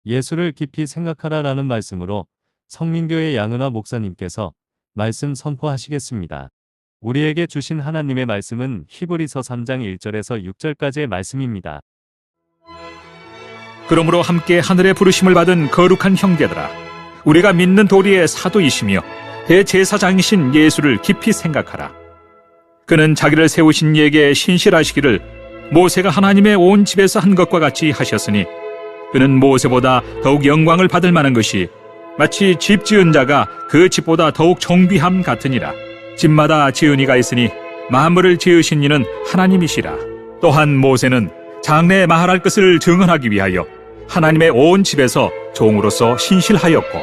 예수를 깊이 생각하라라는 말씀으로 성민교회 양은화 목사님께서 말씀 선포하시겠습니다. 우리에게 주신 하나님의 말씀은 히브리서 3장 1절에서 6절까지의 말씀입니다. 그러므로 함께 하늘의 부르심을 받은 거룩한 형제들아, 우리가 믿는 도리의 사도이시며 대제사장이신 예수를 깊이 생각하라. 그는 자기를 세우신 이에게 신실하시기를 모세가 하나님의 온 집에서 한 것과 같이 하셨으니, 그는 모세보다 더욱 영광을 받을 만한 것이 마치 집 지은 자가 그 집보다 더욱 정비함 같으니라. 집마다 지은 이가 있으니 만물을 지으신 이는 하나님이시라. 또한 모세는 장래에 말할 것을 증언하기 위하여 하나님의 온 집에서 종으로서 신실하였고,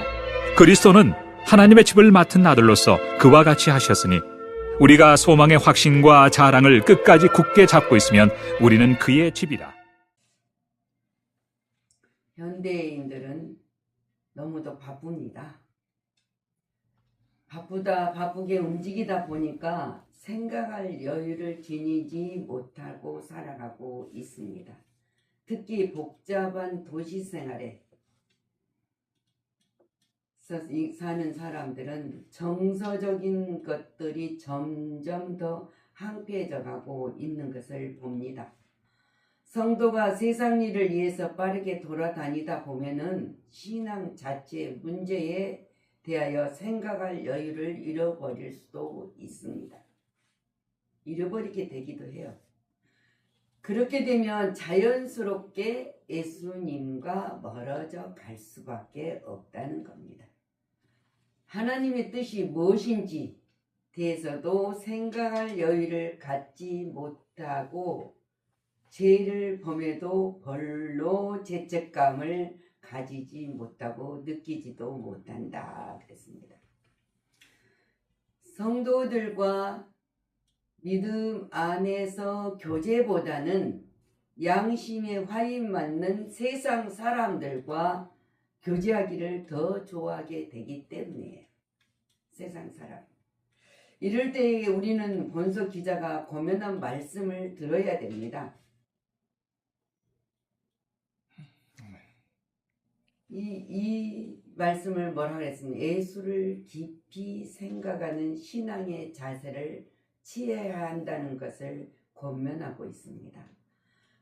그리스도는 하나님의 집을 맡은 아들로서 그와 같이 하셨으니, 우리가 소망의 확신과 자랑을 끝까지 굳게 잡고 있으면 우리는 그의 집이라. 현대인들은 너무도 바쁩니다. 바쁘게 움직이다 보니까 생각할 여유를 지니지 못하고 살아가고 있습니다. 특히 복잡한 도시 생활에 사는 사람들은 정서적인 것들이 점점 더 항폐해져 가고 있는 것을 봅니다. 성도가 세상 일을 위해서 빠르게 돌아다니다 보면은 신앙 자체의 문제에 대하여 생각할 여유를 잃어버릴 수도 있습니다. 잃어버리게 되기도 해요. 그렇게 되면 자연스럽게 예수님과 멀어져 갈 수밖에 없다는 겁니다. 하나님의 뜻이 무엇인지 대해서도 생각할 여유를 갖지 못하고 죄를 범해도 별로 죄책감을 가지지 못하고 느끼지도 못한다 그랬습니다. 성도들과 믿음 안에서 교제보다는 양심에 화인 맞는 세상 사람들과 교제하기를 더 좋아하게 되기 때문이에요. 세상 사람. 이럴 때에 우리는 본서 기자가 고면한 말씀을 들어야 됩니다. 이 말씀을 뭐라고 했습니까? 예수를 깊이 생각하는 신앙의 자세를 취해야 한다는 것을 권면하고 있습니다.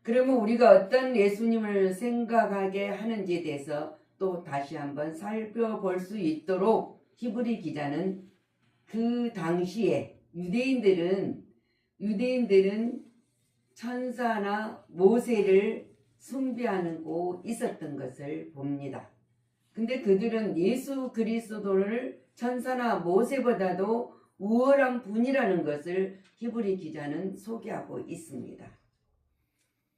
그러면 우리가 어떤 예수님을 생각하게 하는지에 대해서 또 다시 한번 살펴볼 수 있도록 히브리 기자는 그 당시에 유대인들은 천사나 모세를 숭배하고 있었던 것을 봅니다. 근데 그들은 예수 그리스도를 천사나 모세보다도 우월한 분이라는 것을 히브리 기자는 소개하고 있습니다.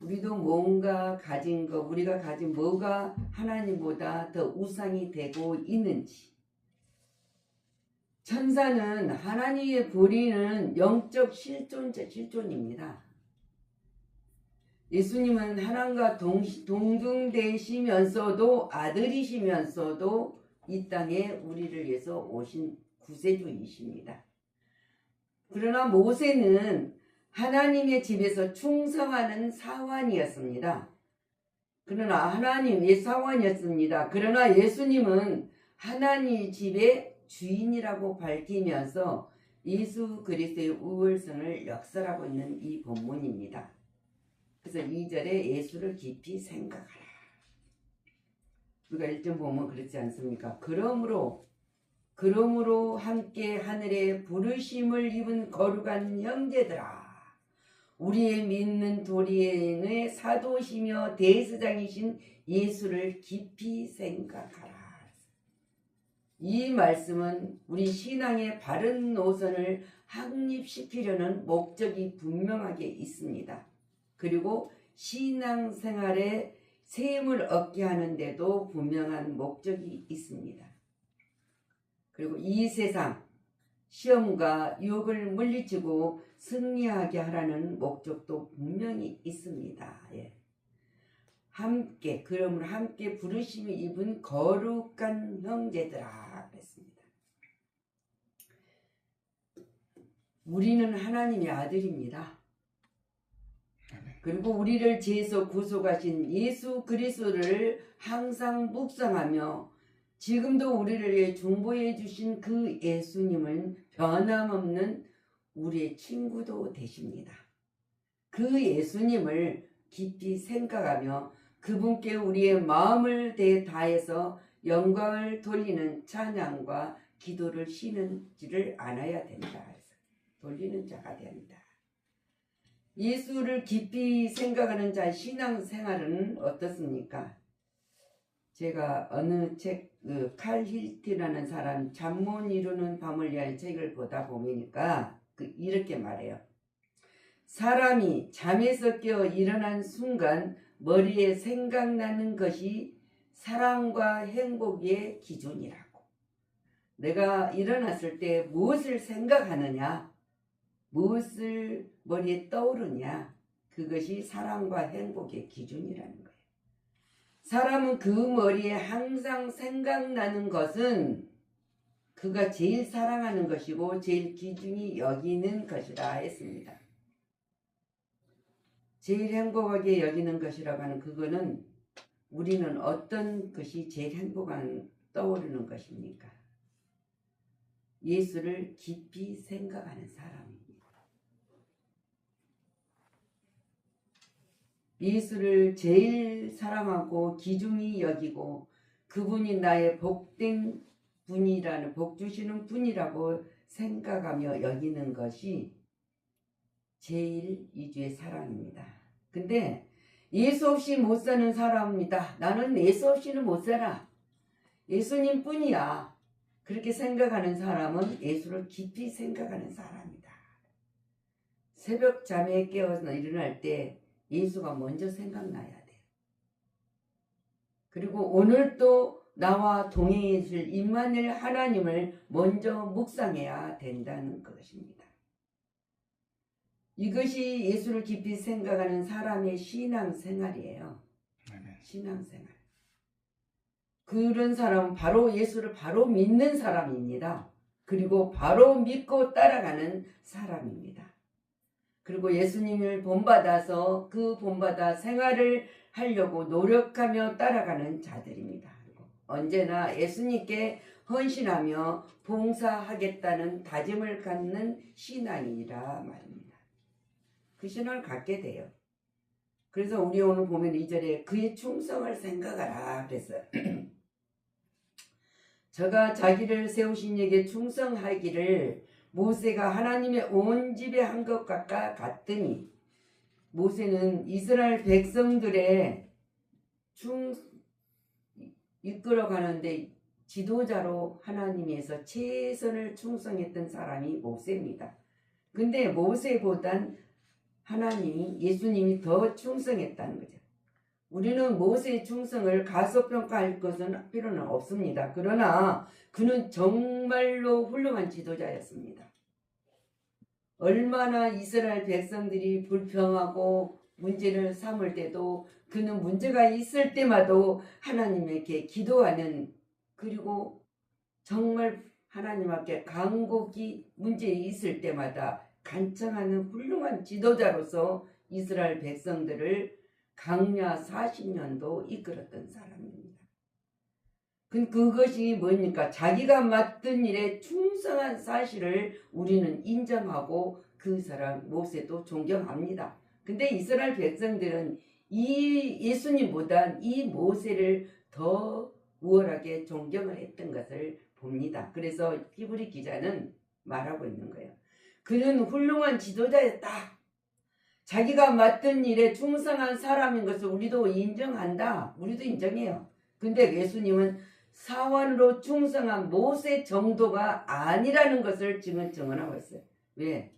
우리도 뭔가 가진 것, 우리가 가진 뭐가 하나님보다 더 우상이 되고 있는지. 천사는 하나님의 부리는 영적 실존입니다. 예수님은 하나님과 동등되시면서도 아들이시면서도 이 땅에 우리를 위해서 오신 구세주이십니다. 그러나 모세는 하나님의 집에서 충성하는 사환이었습니다. 그러나 예수님은 하나님 집의 주인이라고 밝히면서 예수 그리스도의 우월성을 역설하고 있는 이 본문입니다. 그래서 2절에 예수를 깊이 생각하라. 우리가 1절 보면 그렇지 않습니까? 그러므로 함께 하늘에 부르심을 입은 거룩한 형제들아, 우리의 믿는 도리의 사도시며 대제사장이신 예수를 깊이 생각하라. 이 말씀은 우리 신앙의 바른 노선을 확립시키려는 목적이 분명하게 있습니다. 그리고 신앙생활에 세움을 얻게 하는데도 분명한 목적이 있습니다. 그리고 이 세상 시험과 유혹을 물리치고 승리하게 하라는 목적도 분명히 있습니다. 예. 그러므로 함께 부르심이 입은 거룩한 형제들아 그랬습니다. 우리는 하나님의 아들입니다. 그리고 우리를 죄에서 구속하신 예수 그리스도를 항상 묵상하며 지금도 우리를 위해 중보해 주신 그 예수님은 변함없는 우리의 친구도 되십니다. 그 예수님을 깊이 생각하며 그분께 우리의 마음을 다해서 영광을 돌리는 찬양과 기도를 쉬는지를 않아야 된다. 돌리는 자가 된다. 예수를 깊이 생각하는 자의 신앙생활은 어떻습니까? 제가 어느 책, 칼 힐티라는 사람 잠 못 이루는 밤을 위한 책을 보다 보니까 이렇게 말해요. 사람이 잠에서 깨어 일어난 순간 머리에 생각나는 것이 사랑과 행복의 기준이라고. 내가 일어났을 때 무엇을 생각하느냐, 무엇을 머리에 떠오르냐, 그것이 사랑과 행복의 기준이라는 거예요. 사람은 그 머리에 항상 생각나는 것은 그가 제일 사랑하는 것이고 제일 기준이 여기는 것이라 했습니다. 제일 행복하게 여기는 것이라고 하는 그거는 우리는 어떤 것이 제일 행복한 떠오르는 것입니까? 예수를 깊이 생각하는 사람입니다. 예수를 제일 사랑하고 기중히 여기고 그분이 나의 복된 분이라는 복 주시는 분이라고 생각하며 여기는 것이 제일 이주의 사랑입니다. 근데 예수 없이 못 사는 사람입니다. 나는 예수 없이는 못 살아. 예수님 뿐이야. 그렇게 생각하는 사람은 예수를 깊이 생각하는 사람이다. 새벽 잠에 깨어서 일어날 때 예수가 먼저 생각나야 돼. 그리고 오늘 또 나와 동행해 주실 임마누엘 하나님을 먼저 묵상해야 된다는 것입니다. 이것이 예수를 깊이 생각하는 사람의 신앙생활이에요. 신앙생활. 그런 사람은 바로 예수를 바로 믿는 사람입니다. 그리고 바로 믿고 따라가는 사람입니다. 그리고 예수님을 본받아서 그 본받아 생활을 하려고 노력하며 따라가는 자들입니다. 언제나 예수님께 헌신하며 봉사하겠다는 다짐을 갖는 신앙이라 말입니다. 그 신앙을 갖게 돼요. 그래서 우리 오늘 보면 2절에 그의 충성을 생각하라 그랬어요. 저가 자기를 세우신 이에게 충성하기를 모세가 하나님의 온 집에 한 것과 같더니 모세는 이스라엘 백성들의 이끌어가는데 지도자로 하나님에서 최선을 충성했던 사람이 모세입니다. 근데 모세보단 하나님이 예수님이 더 충성했다는 거죠. 우리는 모세의 충성을 가소평가할 것은 필요는 없습니다. 그러나 그는 정말로 훌륭한 지도자였습니다. 얼마나 이스라엘 백성들이 불평하고 문제를 삼을 때도 그는 문제가 있을 때마다 하나님에게 기도하는, 그리고 정말 하나님 앞에 간곡히 문제 있을 때마다 간청하는 훌륭한 지도자로서 이스라엘 백성들을 강야 40년도 이끌었던 사람입니다. 그것이 뭡니까? 자기가 맡은 일에 충성한 사실을 우리는 인정하고 그 사람 모세도 존경합니다. 근데 이스라엘 백성들은 이 예수님보다 이 모세를 더 우월하게 존경을 했던 것을 봅니다. 그래서 히브리 기자는 말하고 있는 거예요. 그는 훌륭한 지도자였다. 자기가 맡은 일에 충성한 사람인 것을 우리도 인정한다. 우리도 인정해요. 근데 예수님은 사원으로 충성한 모세 정도가 아니라는 것을 지금 증언하고 있어요. 왜?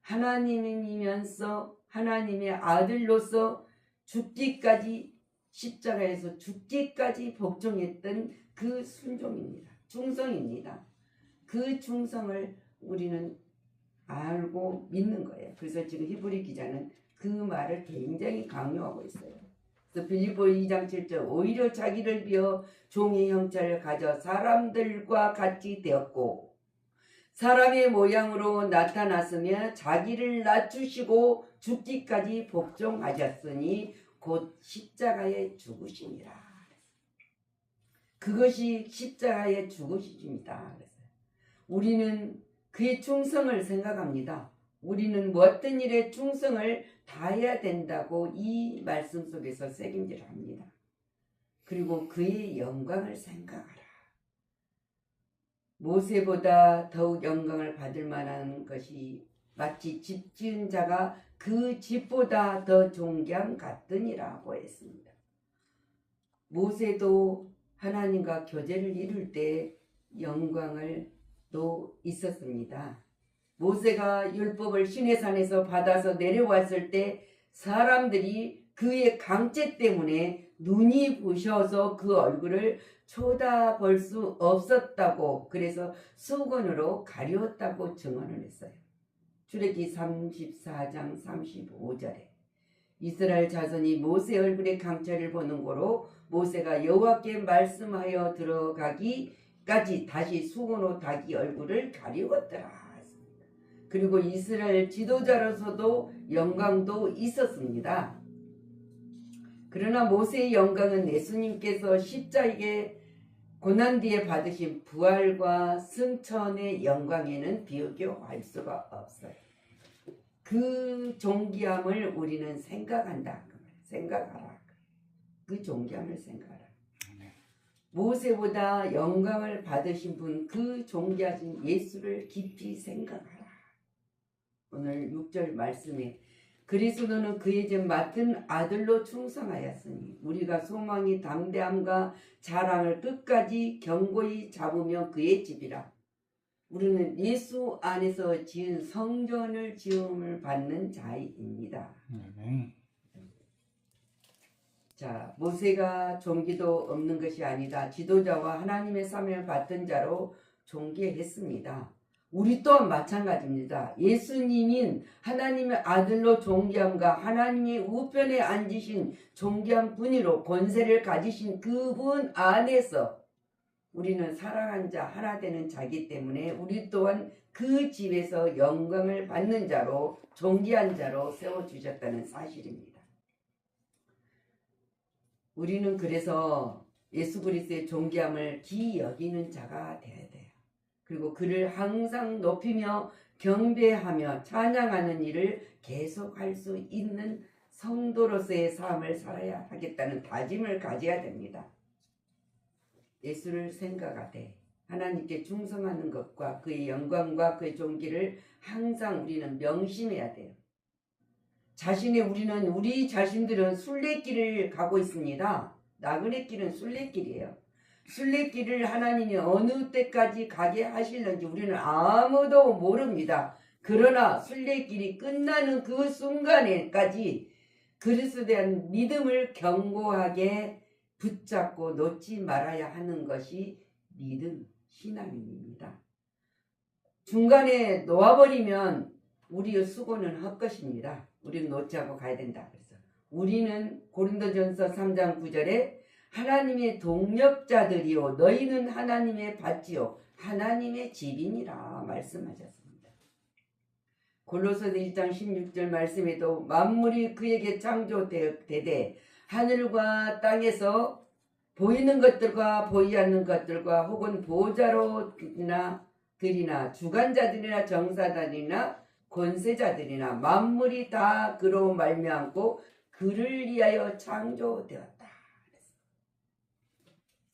하나님이면서 하나님의 아들로서 죽기까지, 십자가에서 죽기까지 복종했던 그 순종입니다. 충성입니다. 그 충성을 우리는 알고 믿는 거예요. 그래서 지금 히브리 기자는 그 말을 굉장히 강요하고 있어요. 그래서 빌립보 2장 7절 오히려 자기를 비어 종의 형체를 가져 사람들과 같이 되었고 사람의 모양으로 나타났으며 자기를 낮추시고 죽기까지 복종하셨으니 곧 십자가에 죽으심이라. 그것이 십자가의 죽으심입니다. 우리는 그의 충성을 생각합니다. 우리는 어떤 일에 충성을 다해야 된다고 이 말씀 속에서 새김질합니다. 그리고 그의 영광을 생각하라. 모세보다 더욱 영광을 받을 만한 것이 마치 집 지은 자가 그 집보다 더 존귀함 같으니라고 했습니다. 모세도 하나님과 교제를 이룰 때 영광을 또 있었습니다. 모세가 율법을 시내산에서 받아서 내려왔을 때 사람들이 그의 강체 때문에 눈이 부셔서 그 얼굴을 쳐다볼 수 없었다고, 그래서 수건으로 가렸다고 증언을 했어요. 출애기 34장 35절에 이스라엘 자손이 모세 얼굴의 강체를 보는 거로 모세가 여호와께 말씀하여 들어가기까지 다시 수건으로 자기 얼굴을 가리웠더라. 그리고 이스라엘 지도자로서도 영광도 있었습니다. 그러나 모세의 영광은 예수님께서 십자가에 고난 뒤에 받으신 부활과 승천의 영광에는 비교할 수가 없어요. 그 존귀함을 우리는 생각한다. 생각하라. 그 존귀함을 생각하라. 모세보다 영광을 받으신 분, 그 존귀하신 예수를 깊이 생각하라. 오늘 6절 말씀에 그리스도는 그의 집 맡은 아들로 충성하였으니 우리가 소망이 담대함과 자랑을 끝까지 견고히 잡으며 그의 집이라. 우리는 예수 안에서 지은 성전을 지음을 받는 자입니다. 자, 모세가 존귀도 없는 것이 아니다. 지도자와 하나님의 사명을 받던 자로 존귀했습니다. 우리 또한 마찬가지입니다. 예수님인 하나님의 아들로 존귀함과 하나님의 우편에 앉으신 존귀한 분이로 권세를 가지신 그분 안에서 우리는 사랑한 자 하나 되는 자기 때문에 우리 또한 그 집에서 영광을 받는 자로 존귀한 자로 세워주셨다는 사실입니다. 우리는 그래서 예수 그리스도의 존귀함을 기 여기는 자가 되어야 돼요. 그리고 그를 항상 높이며 경배하며 찬양하는 일을 계속할 수 있는 성도로서의 삶을 살아야 하겠다는 다짐을 가져야 됩니다. 예수를 생각하되 하나님께 충성하는 것과 그의 영광과 그의 존귀를 항상 우리는 명심해야 돼요. 우리 자신들은 순례길을 가고 있습니다. 나그네 길은 순례길이에요. 순례길을 하나님이 어느 때까지 가게 하실는지 우리는 아무도 모릅니다. 그러나 순례길이 끝나는 그 순간에까지 그리스도에 대한 믿음을 견고하게 붙잡고 놓지 말아야 하는 것이 믿음, 신앙입니다. 중간에 놓아버리면 우리의 수고는 헛것입니다. 우리는 놓지 않고 가야 된다. 그래서 우리는 고린도전서 3장 9절에 하나님의 동력자들이요 너희는 하나님의 밭이요 하나님의 집이니라 말씀하셨습니다. 골로새서 1장 16절 말씀에도 만물이 그에게 창조되되 하늘과 땅에서 보이는 것들과 보이지 않는 것들과 혹은 보호자로들이나 주관자들이나 정사들이나 권세자들이나 만물이 다 그로 말미암고 그를 위하여 창조되었다.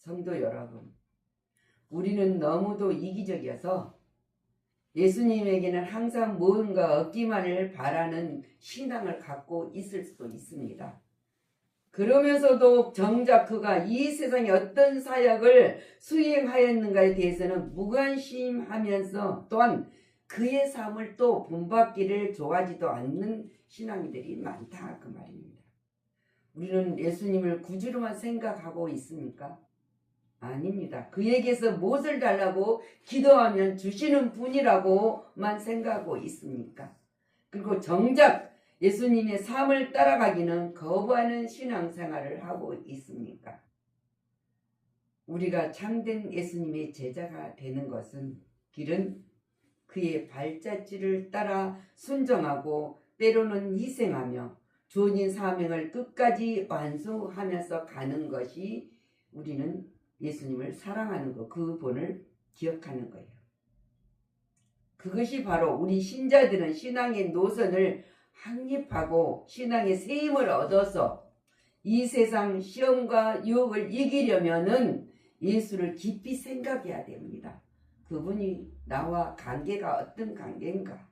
성도 여러분, 우리는 너무도 이기적이어서 예수님에게는 항상 무언가 얻기만을 바라는 신앙을 갖고 있을 수도 있습니다. 그러면서도 정작 그가 이 세상에 어떤 사역을 수행하였는가에 대해서는 무관심하면서 또한 그의 삶을 또 본받기를 좋아하지도 않는 신앙인들이 많다 그 말입니다. 우리는 예수님을 구주로만 생각하고 있습니까? 아닙니다. 그에게서 무엇을 달라고 기도하면 주시는 분이라고만 생각하고 있습니까? 그리고 정작 예수님의 삶을 따라가기는 거부하는 신앙생활을 하고 있습니까? 우리가 참된 예수님의 제자가 되는 길은 그의 발자취를 따라 순종하고 때로는 희생하며 주어진 사명을 끝까지 완수하면서 가는 것이 우리는 예수님을 사랑하는 것, 그 본을 기억하는 거예요. 그것이 바로 우리 신자들은 신앙의 노선을 확립하고 신앙의 새 힘을 얻어서 이 세상 시험과 유혹을 이기려면은 예수를 깊이 생각해야 됩니다. 그분이 나와 관계가 어떤 관계인가?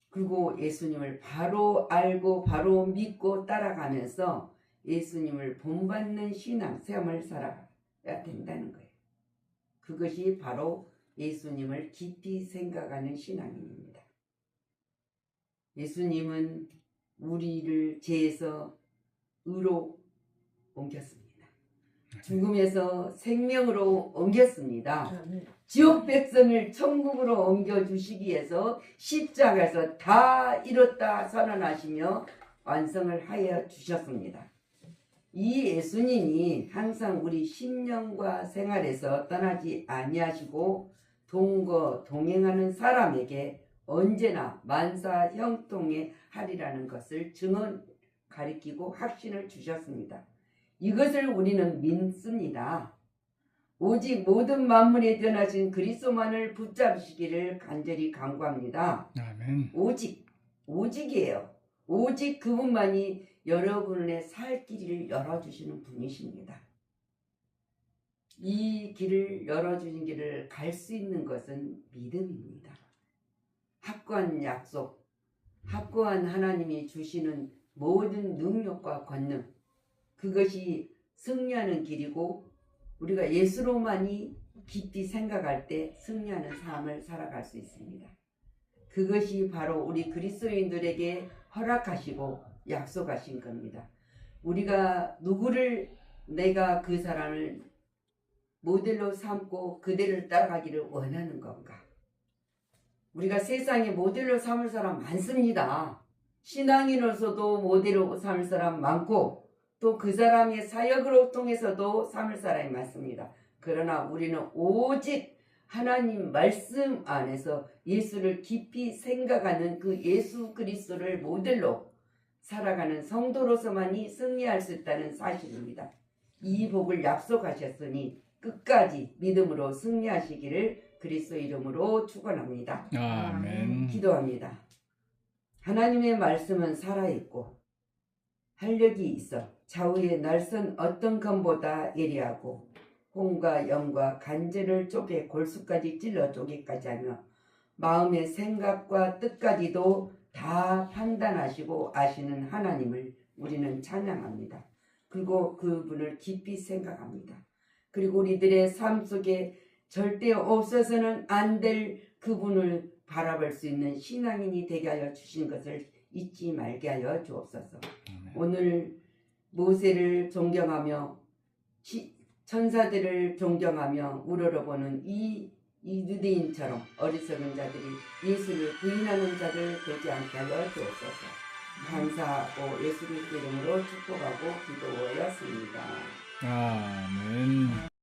그리고 예수님을 바로 알고 바로 믿고 따라가면서 예수님을 본받는 신앙 삶을 살아야 된다는 거예요. 그것이 바로 예수님을 깊이 생각하는 신앙입니다. 예수님은 우리를 죄에서 의로 옮겼습니다. 죽음에서 생명으로 옮겼습니다. 지옥 백성을 천국으로 옮겨주시기 위해서 십자가에서 다 이뤘다 선언하시며 완성을 하여 주셨습니다. 이 예수님이 항상 우리 심령과 생활에서 떠나지 아니하시고 동행하는 사람에게 언제나 만사 형통해 하리라는 것을 증언 가리키고 확신을 주셨습니다. 이것을 우리는 믿습니다. 오직 모든 만물에 변하신 그리스도만을 붙잡으시기를 간절히 간구합니다. 아멘. 오직이에요. 오직 그분만이 여러분의 살 길을 열어주시는 분이십니다. 이 길을 열어주신 길을 갈 수 있는 것은 믿음입니다. 확고한 약속, 확고한 하나님이 주시는 모든 능력과 권능, 그것이 승리하는 길이고 우리가 예수로만이 깊이 생각할 때 승리하는 삶을 살아갈 수 있습니다. 그것이 바로 우리 그리스도인들에게 허락하시고 약속하신 겁니다. 우리가 누구를 내가 그 사람을 모델로 삼고 그대를 따라가기를 원하는 건가? 우리가 세상에 모델로 삼을 사람 많습니다. 신앙인으로서도 모델로 삼을 사람 많고 또 그 사람의 사역으로 통해서도 삼을 사람이 많습니다. 그러나 우리는 오직 하나님 말씀 안에서 예수를 깊이 생각하는 그 예수 그리스도를 모델로 살아가는 성도로서만이 승리할 수 있다는 사실입니다. 이 복을 약속하셨으니 끝까지 믿음으로 승리하시기를 그리스도 이름으로 축원합니다. 아멘. 기도합니다. 하나님의 말씀은 살아있고 활력이 있어 좌우의 날선 어떤 검보다 예리하고 혼과 영과 간절을 쪼개 골수까지 찔러 쪼개까지 하며 마음의 생각과 뜻까지도 다 판단하시고 아시는 하나님을 우리는 찬양합니다. 그리고 그분을 깊이 생각합니다. 그리고 우리들의 삶 속에 절대 없어서는 안 될 그분을 바라볼 수 있는 신앙인이 되게 하여 주신 것을 잊지 말게 하여 주옵소서. 오늘 모세를 존경하며 천사들을 존경하며 우러러보는 이 유대인처럼 어리석은 자들이 예수를 부인하는 자들 되지 않게 하여 주옵소서. 감사하고 예수 그리스도 이름으로 축복하고 기도하였습니다. 아멘.